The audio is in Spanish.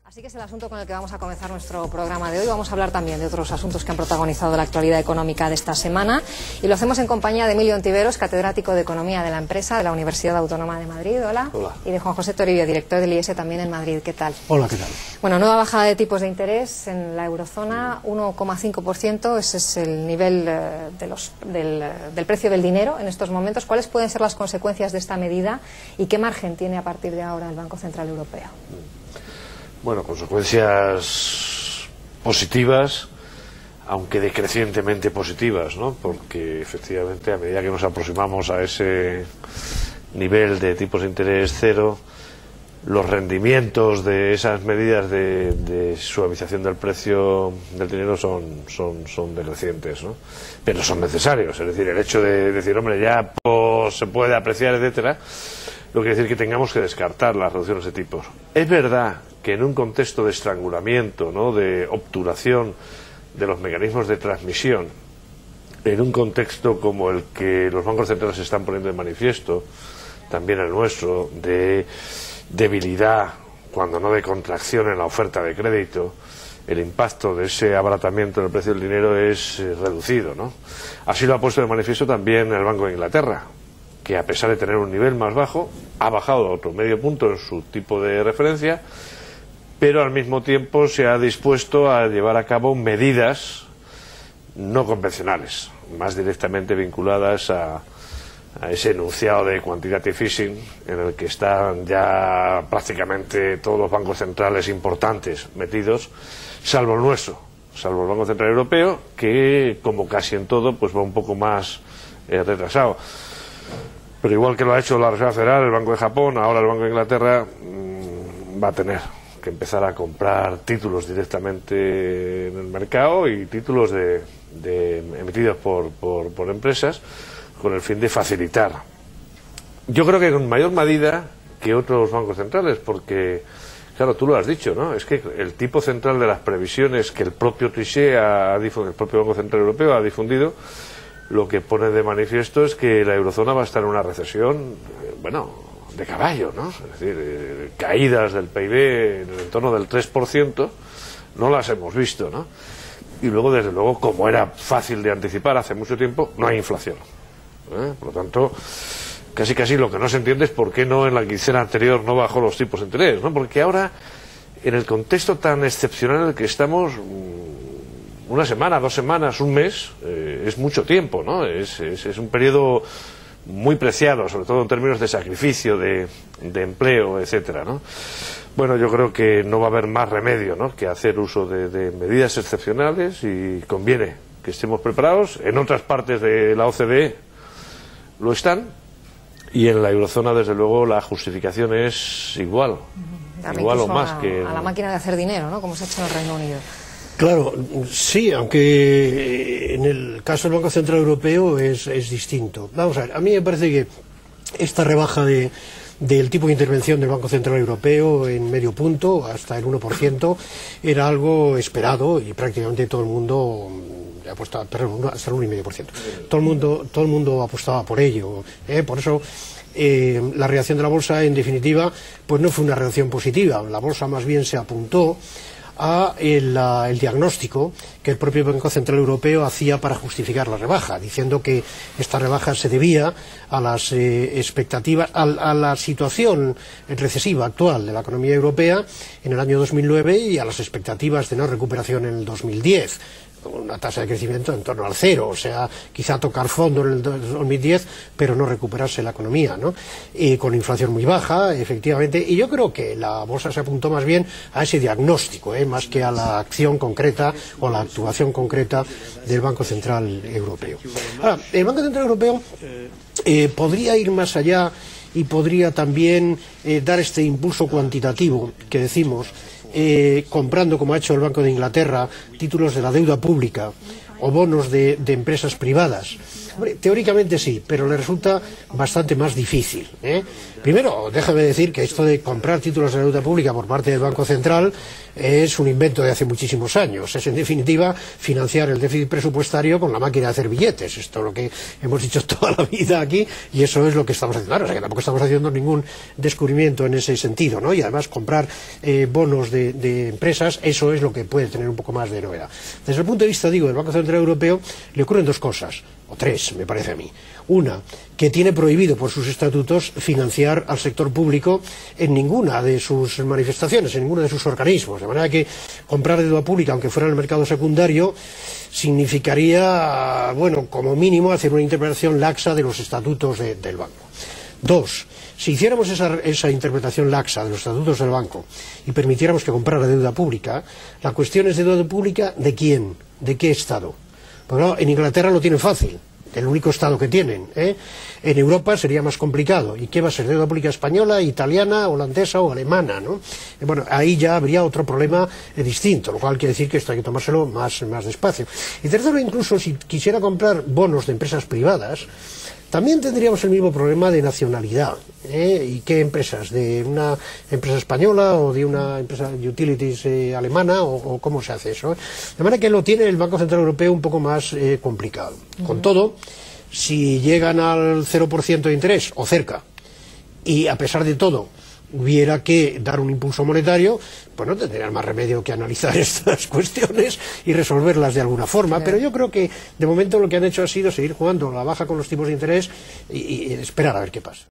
Así que es el asunto con el que vamos a comenzar nuestro programa de hoy. Vamos a hablar también de otros asuntos que han protagonizado la actualidad económica de esta semana. Y lo hacemos en compañía de Emilio Ontiveros, catedrático de Economía de la Empresa de la Universidad Autónoma de Madrid. Hola. Hola. Y de Juan José Toribio, director del IES también en Madrid. ¿Qué tal? Hola, ¿qué tal? Bueno, nueva bajada de tipos de interés en la eurozona, 1,5%. Ese es el nivel del precio del dinero en estos momentos. ¿Cuáles pueden ser las consecuencias de esta medida y qué margen tiene a partir de ahora el Banco Central Europeo? Bueno, consecuencias positivas, aunque decrecientemente positivas, ¿no? Porque efectivamente a medida que nos aproximamos a ese nivel de tipos de interés cero, los rendimientos de esas medidas de suavización del precio del dinero son decrecientes, ¿no? Pero son necesarios. Es decir, el hecho de decir, hombre, ya se puede apreciar, etcétera, lo que quiere decir que tengamos que descartar las reducciones de tipos. Es verdad que en un contexto de estrangulamiento, ¿no?, de obturación de los mecanismos de transmisión, en un contexto como el que los bancos centrales están poniendo de manifiesto, también el nuestro, de debilidad, cuando no de contracción en la oferta de crédito, el impacto de ese abaratamiento del precio del dinero es reducido, ¿no? Así lo ha puesto de manifiesto también el Banco de Inglaterra, que a pesar de tener un nivel más bajo, ha bajado a otro medio punto en su tipo de referencia, pero al mismo tiempo se ha dispuesto a llevar a cabo medidas no convencionales, más directamente vinculadas a ese enunciado de quantitative easing, en el que están ya prácticamente todos los bancos centrales importantes metidos, salvo el nuestro, salvo el Banco Central Europeo, que como casi en todo pues va un poco más retrasado. Pero igual que lo ha hecho la Reserva Federal, el Banco de Japón, ahora el Banco de Inglaterra va a tener que empezar a comprar títulos directamente en el mercado y títulos emitidos por empresas, con el fin de facilitar. Yo creo que con mayor medida que otros bancos centrales, porque, claro, tú lo has dicho, ¿no? Es que el tipo central de las previsiones que el propio Trichet el propio Banco Central Europeo ha difundido, lo que pone de manifiesto es que la eurozona va a estar en una recesión, de caballo, ¿no? Es decir, caídas del PIB en el entorno del 3%, no las hemos visto, ¿no? Y luego, desde luego, como era fácil de anticipar hace mucho tiempo, no hay inflación. Por lo tanto, casi lo que no se entiende es por qué no en la quincena anterior no bajó los tipos de interés, ¿no? Porque ahora, en el contexto tan excepcional en el que estamos, una semana, 2 semanas, un mes, es mucho tiempo, ¿no? Es un periodo muy preciado, sobre todo en términos de sacrificio, de empleo, etcétera, ¿no? Bueno, yo creo que no va a haber más remedio, ¿no?, que hacer uso de medidas excepcionales, y conviene que estemos preparados. En otras partes de la OCDE lo están, y en la eurozona, desde luego, la justificación es igual o más que a la máquina de hacer dinero, ¿no?, como se ha hecho en el Reino Unido. Claro, sí, aunque en el caso del Banco Central Europeo es distinto. Vamos a ver, a mí me parece que esta rebaja del tipo de intervención del Banco Central Europeo en medio punto hasta el 1% era algo esperado, y prácticamente todo el mundo apostaba, perdón, hasta el 1,5%. Todo el mundo apostaba por ello, por eso la reacción de la bolsa, en definitiva, pues no fue una reacción positiva. La bolsa más bien se apuntó a el diagnóstico que el propio Banco Central Europeo hacía para justificar la rebaja, diciendo que esta rebaja se debía a las expectativas, a la situación recesiva actual de la economía europea en el año 2009 y a las expectativas de no recuperación en el 2010. Una tasa de crecimiento en torno al 0, o sea, quizá tocar fondo en el 2010, pero no recuperarse la economía, ¿no? Con inflación muy baja, efectivamente, y yo creo que la bolsa se apuntó más bien a ese diagnóstico, más que a la acción concreta o la actuación concreta del Banco Central Europeo. Ahora, el Banco Central Europeo podría ir más allá y podría también dar este impulso cuantitativo que decimos, comprando, como ha hecho el Banco de Inglaterra, títulos de la deuda pública o bonos de empresas privadas, Hombre, teóricamente sí, pero le resulta bastante más difícil, ¿eh? Primero, déjame decir que esto de comprar títulos de deuda pública por parte del Banco Central es un invento de hace muchísimos años. Es, en definitiva, financiar el déficit presupuestario con la máquina de hacer billetes. Esto es lo que hemos dicho toda la vida aquí y eso es lo que estamos haciendo ahora. O sea, que tampoco estamos haciendo ningún descubrimiento en ese sentido, ¿no? Y además comprar bonos de empresas, eso es lo que puede tener un poco más de novedad. Desde el punto de vista, digo, del Banco Central Europeo, le ocurren dos cosas, o tres, me parece a mí. Una, que tiene prohibido por sus estatutos financiar al sector público en ninguna de sus manifestaciones, en ninguno de sus organismos. De manera que comprar deuda pública, aunque fuera en el mercado secundario, significaría, bueno, como mínimo, hacer una interpretación laxa de los estatutos del banco. Dos, si hiciéramos esa interpretación laxa de los estatutos del banco y permitiéramos que comprara deuda pública, la cuestión es de deuda pública ¿de quién? ¿De qué Estado? Pues no, en Inglaterra lo tienen fácil, el único Estado que tienen, ¿eh? En Europa sería más complicado. ¿Y qué va a ser? ¿Deuda pública española, italiana, holandesa o alemana, ¿no? Bueno, ahí ya habría otro problema distinto, lo cual quiere decir que esto hay que tomárselo más despacio. Y tercero, incluso si quisiera comprar bonos de empresas privadas, también tendríamos el mismo problema de nacionalidad, ¿eh? ¿Y qué empresas? ¿De una empresa española o de una empresa de utilities alemana? ¿O cómo se hace eso? De manera que lo tiene el Banco Central Europeo un poco más complicado. Con todo, si llegan al 0% de interés, o cerca, y a pesar de todo hubiera que dar un impulso monetario, pues no tendrían más remedio que analizar estas cuestiones y resolverlas de alguna forma, pero yo creo que de momento lo que han hecho ha sido seguir jugando a la baja con los tipos de interés y esperar a ver qué pasa.